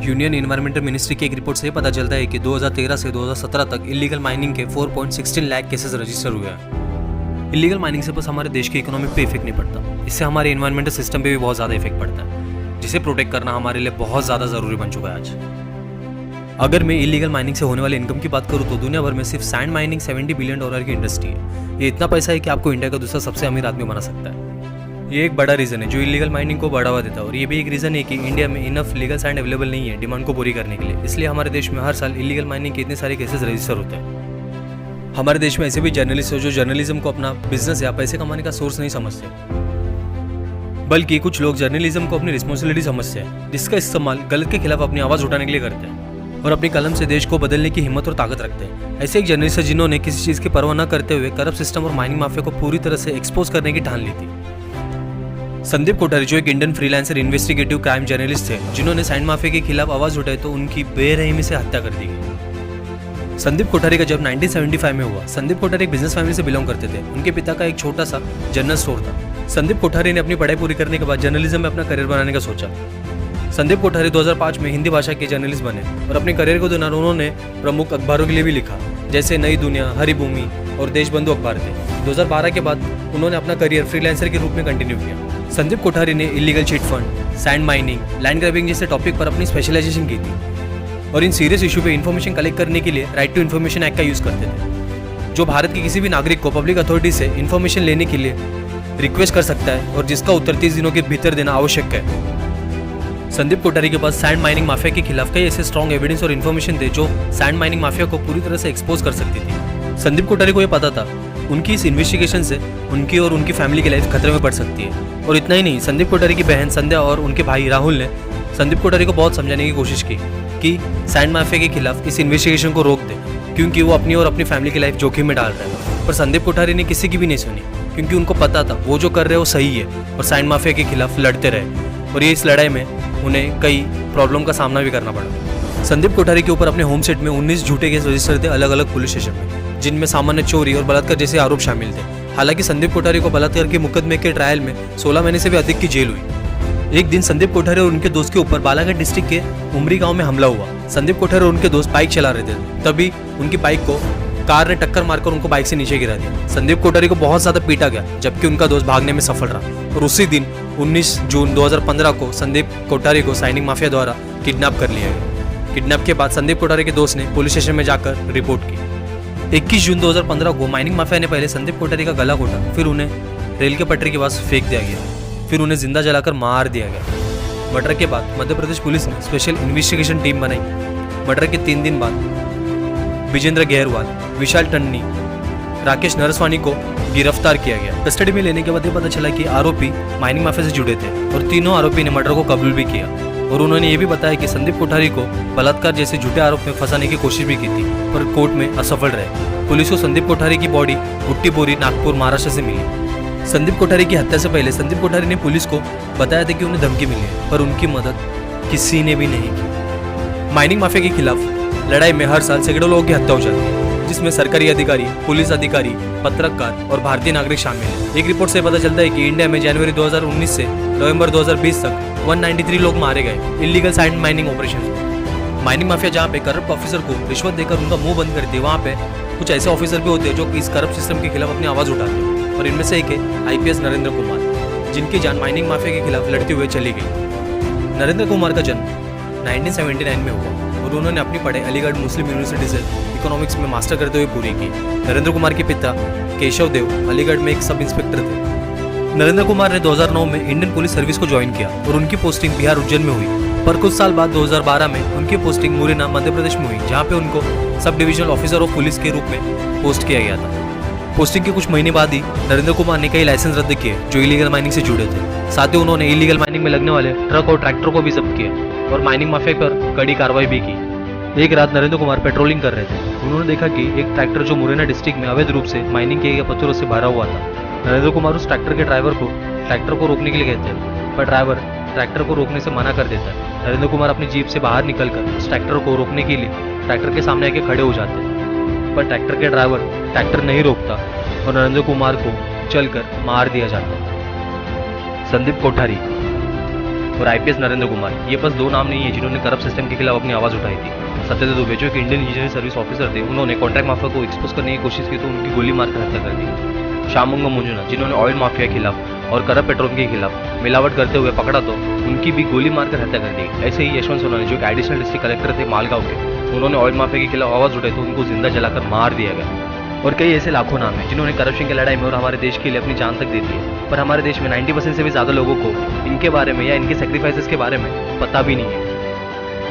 Union environmental ministry की एक report से पता चलता है कि 2013 से 2017 तक इलीगल माइनिंग के 4.16 लाख केसेस रजिस्टर हुए हैं। इलीगल माइनिंग से बस हमारे देश की इकोनॉमी पे इफेक्ट नहीं पड़ता, इससे हमारे इन्वायरमेंटल सिस्टम पे भी बहुत ज़्यादा इफेक्ट पड़ता है, जिसे प्रोटेक्ट करना हमारे लिए बहुत ज़्यादा ज़रूरी बन चुका है आज। अगर मैं इलीगल माइनिंग से होने वाले इनकम की बात करूँ तो दुनिया भर में सिर्फ सैंड माइनिंग $70 बिलियन की इंडस्ट्री है। ये इतना पैसा है कि आपको इंडिया का दूसरा सबसे अमीर आदमी बना सकता है। ये एक बड़ा रीज़न है जो इलीगल माइनिंग को बढ़ावा देता है, और ये भी एक रीज़न है कि इंडिया में इनफ लीगल सैंड अवेलेबल नहीं है डिमांड को पूरी करने के लिए। इसलिए हमारे देश में हर साल इलीगल माइनिंग के इतने सारे केसेस रजिस्टर होते हैं। हमारे देश में ऐसे भी जर्नलिस्ट हो जो जर्नलिज्म को अपना बिजनेस या पैसे कमाने का सोर्स नहीं समझते, बल्कि कुछ लोग जर्नलिज्म को अपनी रिस्पॉन्सिबिलिटी समझते हैं, जिसका इस्तेमाल गलत के खिलाफ अपनी आवाज़ उठाने के लिए करते हैं और अपनी कलम से देश को बदलने की हिम्मत और ताकत रखते हैं। ऐसे एक जर्नलिस्ट है जिन्होंने किसी चीज़ की परवाह न करते हुए करप्ट सिस्टम और माइनिंग माफिया को पूरी तरह से एक्सपोज करने की ठान ली थी। संदीप कोठारी जो एक Indian freelancer investigative crime journalist थे, जिन्होंने सैंड माफिया के खिलाफ आवाज उठाई तो उनकी बेरहमी से हत्या कर दी गई। संदीप कोठारी का जब 1975 में हुआ, संदीप कोठारी एक बिजनेस फैमिली से बिलोंग करते थे। उनके पिता का एक छोटा सा जनरल स्टोर था। संदीप कोठारी ने अपनी पढ़ाई पूरी करने के बाद जर्नलिज्म में अपना करियर बनाने का सोचा। संदीप कोठारी 2005 में हिंदी भाषा के जर्नलिस्ट बने और अपने करियर को दौरान उन्होंने प्रमुख अखबारों के लिए भी लिखा, जैसे नई दुनिया, हरिभूमि और देशबंधु अखबार थे। 2012 के बाद उन्होंने अपना करियर फ्रीलांसर के रूप में कंटिन्यू किया। संदीप कोठारी ने illegal chit fund, sand mining, land grabbing जैसे टॉपिक पर अपनी स्पेशलाइजेशन की थी और इन सीरियस इशू पे इन्फॉर्मेशन कलेक्ट करने के लिए राइट टू इन्फॉर्मेशन एक्ट का यूज करते थे, जो भारत के किसी भी नागरिक को पब्लिक अथॉरिटी से इन्फॉर्मेशन लेने के लिए रिक्वेस्ट कर सकता है और जिसका उत्तर 30 दिनों के भीतर देना आवश्यक है। संदीप कोठारी के पास सैंड माइनिंग माफिया के खिलाफ कई ऐसे स्ट्रॉन्ग एविडेंस और इन्फॉर्मेशन थे जो सैंड माइनिंग माफिया को पूरी तरह से एक्सपोज कर सकती थी। संदीप कोठारी को यह पता था उनकी इस इन्वेस्टिगेशन से उनकी और उनकी फैमिली की लाइफ खतरे में पड़ सकती है। और इतना ही नहीं, संदीप कोठारी की बहन संध्या और उनके भाई राहुल ने संदीप कोठारी को बहुत समझाने की कोशिश की कि सैंड माफिया के खिलाफ इस इन्वेस्टिगेशन को रोक दे, क्योंकि वो अपनी और अपनी फैमिली की लाइफ जोखिम में डाल रहे हैं। पर संदीप कोठारी ने किसी की भी नहीं सुनी, क्योंकि उनको पता था वो जो कर रहे हैं वो सही है और सैंड माफिया के खिलाफ लड़ते रहे। और ये इस लड़ाई में उन्हें कई प्रॉब्लम का सामना भी करना पड़ा। संदीप कोठारी के ऊपर अपने होम सेट में 19 झूठे केस रजिस्टर थे अलग अलग पुलिस स्टेशन में, जिनमें सामान्य चोरी और बलात्कार जैसे आरोप शामिल थे। हालांकि संदीप कोठारी को बलात्कार के मुकदमे के ट्रायल में 16 महीने से भी अधिक की जेल हुई। एक दिन संदीप कोठारी और उनके दोस्त के ऊपर बालाघाट डिस्ट्रिक्ट के उमरी गांव में हमला हुआ। संदीप कोठारी और उनके दोस्त बाइक चला रहे थे, तभी उनकी बाइक को कार ने टक्कर मारकर उनको बाइक से नीचे गिरा दिया। संदीप कोठारी को बहुत ज्यादा पीटा गया, जबकि उनका दोस्त भागने में सफल रहा। और उसी दिन 19 जून 2015 को संदीप कोठारी को साइनिंग माफिया द्वारा किडनैप कर लिया गया। किडनैप के बाद संदीप कोठारी के दोस्त ने पुलिस स्टेशन में जाकर रिपोर्ट की। 21 जून 2015 को माइनिंग माफिया ने पहले संदीप कोठारी का गला घोटा, फिर उन्हें रेल के पटरी के पास फेंक दिया गया, फिर उन्हें जिंदा जलाकर मार दिया गया। मर्डर के बाद मध्य प्रदेश पुलिस ने स्पेशल इन्वेस्टिगेशन टीम बनाई। मर्डर के 3 दिन बाद विजेंद्र गहरवाल, विशाल टन्नी, राकेश नरसवानी को गिरफ्तार किया गया। कस्टडी में लेने के बाद ये पता चला कि आरोपी माइनिंग माफिया से जुड़े थे और तीनों आरोपी ने मर्डर को कबूल भी किया। और उन्होंने ये भी बताया कि संदीप कोठारी को बलात्कार जैसे झूठे आरोप में फंसाने की कोशिश भी की थी, पर कोर्ट में असफल रहे। पुलिस को संदीप कोठारी की बॉडी बुट्टीबोरी, नागपुर, महाराष्ट्र से मिली। संदीप कोठारी की हत्या से पहले संदीप कोठारी ने पुलिस को बताया था कि उन्हें धमकी मिली है, पर उनकी मदद किसी ने भी नहीं की। माइनिंग माफिया के खिलाफ लड़ाई में हर साल सैकड़ों लोगों की हत्या हो जाती है, जिसमें सरकारी अधिकारी, पुलिस अधिकारी, पत्रकार और भारतीय नागरिक शामिल हैं। एक रिपोर्ट से पता चलता है कि इंडिया में जनवरी 2019 से नवंबर 2020 तक 193 लोग मारे गए इलीगल सैंड माइनिंग ऑपरेशन में। माइनिंग माफिया जहाँ पे करप्ट ऑफिसर को रिश्वत देकर उनका मुंह बंद करती है, वहाँ पे कुछ ऐसे ऑफिसर भी होते हैं जो इस करप्ट सिस्टम के खिलाफ अपनी आवाज उठाते हैं। और इनमें से एक है IPS नरेंद्र कुमार, जिनकी जान माइनिंग माफिया के खिलाफ लड़ते हुए चली गई। नरेंद्र कुमार का जन्म 1979 में हुआ और उन्होंने अपनी पढ़ाई अलीगढ़ मुस्लिम यूनिवर्सिटी से इकोनॉमिक्स में मास्टर करते हुए पूरी की। नरेंद्र कुमार के पिता केशव देव अलीगढ़ में एक सब इंस्पेक्टर थे। नरेंद्र कुमार ने 2009 में इंडियन पुलिस सर्विस को ज्वाइन किया और उनकी पोस्टिंग बिहार उज्जैन में हुई। पर कुछ साल बाद 2012 में उनकी पोस्टिंग मुरैना, मध्य प्रदेश में हुई, जहाँ पे उनको sub divisional officer of police के रूप में पोस्ट किया गया था। पोस्टिंग के कुछ महीने बाद ही नरेंद्र कुमार ने कई लाइसेंस रद्द किए जो इलीगल माइनिंग से जुड़े थे। साथ ही उन्होंने इलीगल माइनिंग में लगने वाले ट्रक और ट्रैक्टर को भी जब्त किया और माइनिंग माफिया पर कड़ी कार्रवाई भी की। एक रात नरेंद्र कुमार पेट्रोलिंग कर रहे थे। उन्होंने देखा कि एक ट्रैक्टर जो मुरैना डिस्ट्रिक्ट में अवैध रूप से माइनिंग किए गए पत्थरों से भरा हुआ था। नरेंद्र कुमार उस ट्रैक्टर के ड्राइवर को ट्रैक्टर को रोकने के लिए कहते हैं, पर ड्राइवर ट्रैक्टर को रोकने से मना कर देता है। नरेंद्र कुमार अपनी जीप से बाहर निकलकर उस ट्रैक्टर को रोकने के लिए ट्रैक्टर के सामने आके खड़े हो जाते हैं, पर ट्रैक्टर के ड्राइवर ट्रैक्टर नहीं रोकता और नरेंद्र कुमार को चलकर मार दिया जाता है। संदीप कोठारी और IPS नरेंद्र कुमार, ये बस दो नाम नहीं है जिन्होंने करप्ट सिस्टम के खिलाफ अपनी आवाज़ उठाई थी। सत्येंद्र दुबे जो एक इंडियन इंजीनियरिंग सर्विस ऑफिसर थे, उन्होंने कॉन्ट्रैक्ट माफिया को एक्सपोज करने की कोशिश की तो उनकी गोली मारकर हत्या कर दी। श्यामंगम मंजुनाथ जिन्होंने ऑयल माफिया के खिलाफ और करप्ट पेट्रोलियम के खिलाफ मिलावट करते हुए पकड़ा तो उनकी भी गोली मारकर हत्या कर दी। ऐसे ही यशवंत सोनानी जो एक एडिशनल डिस्ट्रिक्ट कलेक्टर थे मालगांव के, उन्होंने ऑयल माफिया के खिलाफ आवाज़ उठाई तो उनको जिंदा जलाकर मार दिया गया। और कई ऐसे लाखों नाम हैं जिन्होंने करप्शन की लड़ाई में और हमारे देश के लिए अपनी जान तक दे दी है, पर हमारे देश में 90% से भी ज़्यादा लोगों को इनके बारे में या इनके सेक्रीफाइसेस के बारे में पता भी नहीं है।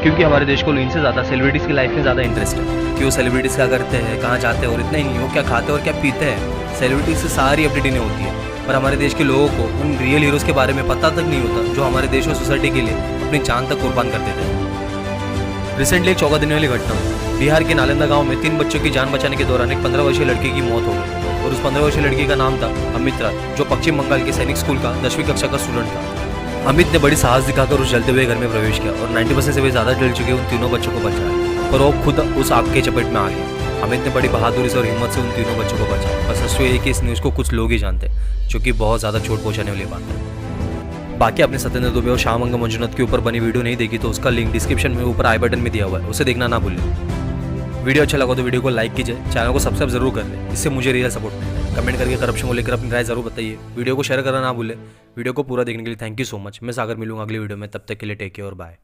क्योंकि हमारे देश को इनसे ज़्यादा सेलिब्रिटीज़ की लाइफ में ज़्यादा इंटरेस्ट है कि वो सेलिब्रिटीज़ क्या करते हैं, कहाँ जाते हैं, और इतना ही नहीं वो क्या खाते हैं और क्या पीते हैं, सेलिब्रिटीज़ से सारी अपडेट इन्हें होती है। पर हमारे देश के लोगों को उन रियल हीरोज़ के बारे में पता तक नहीं होता जो हमारे देश और सोसाइटी के लिए अपनी जान तक कुर्बान कर देते हैं। रिसेंटली एक चौंका देने वाली घटना, बिहार के नालंदा गांव में 3 बच्चों की जान बचाने के दौरान एक 15 वर्षीय लड़की की मौत हो गई और उस 15 वर्षीय लड़की का नाम था अमित राज, जो पश्चिम बंगाल के सैनिक स्कूल का 10वीं कक्षा का स्टूडेंट था। अमित ने बड़ी साहस दिखाकर उस जलते हुए घर में प्रवेश किया और 90% से भी ज़्यादा जल चुके उन तीनों बच्चों को बचाया, पर वो खुद उस आग के चपेट में आ गया। अमित ने बड़ी बहादुरी से और हिम्मत से उन तीनों बच्चों को बचाया। बस सच ये कि इस न्यूज़ को कुछ लोग ही जानते हैं, जो कि बहुत ज़्यादा चोट पहुँचाने वाली बात है। बाकी आपने सत्येंद्र दुबे और श्यामंगम मंजुनाथ के ऊपर बनी वीडियो नहीं देखी तो उसका लिंक डिस्क्रिप्शन में ऊपर आई बटन में दिया हुआ है, उसे देखना ना भूलें। वीडियो अच्छा लगा तो वीडियो को लाइक कीजिए, चैनल को सब्सक्राइब जरूर कर लें, इससे मुझे रियल सपोर्ट मिलता है। कमेंट करके करप्शन को लेकर अपनी राय जरूर बताइए। वीडियो को शेयर करना ना भूलें। वीडियो को पूरा देखने के लिए थैंक यू सो मच। मैं सागर मिलूंगा अगली वीडियो में, तब तक के लिए टेक केयर और बाय।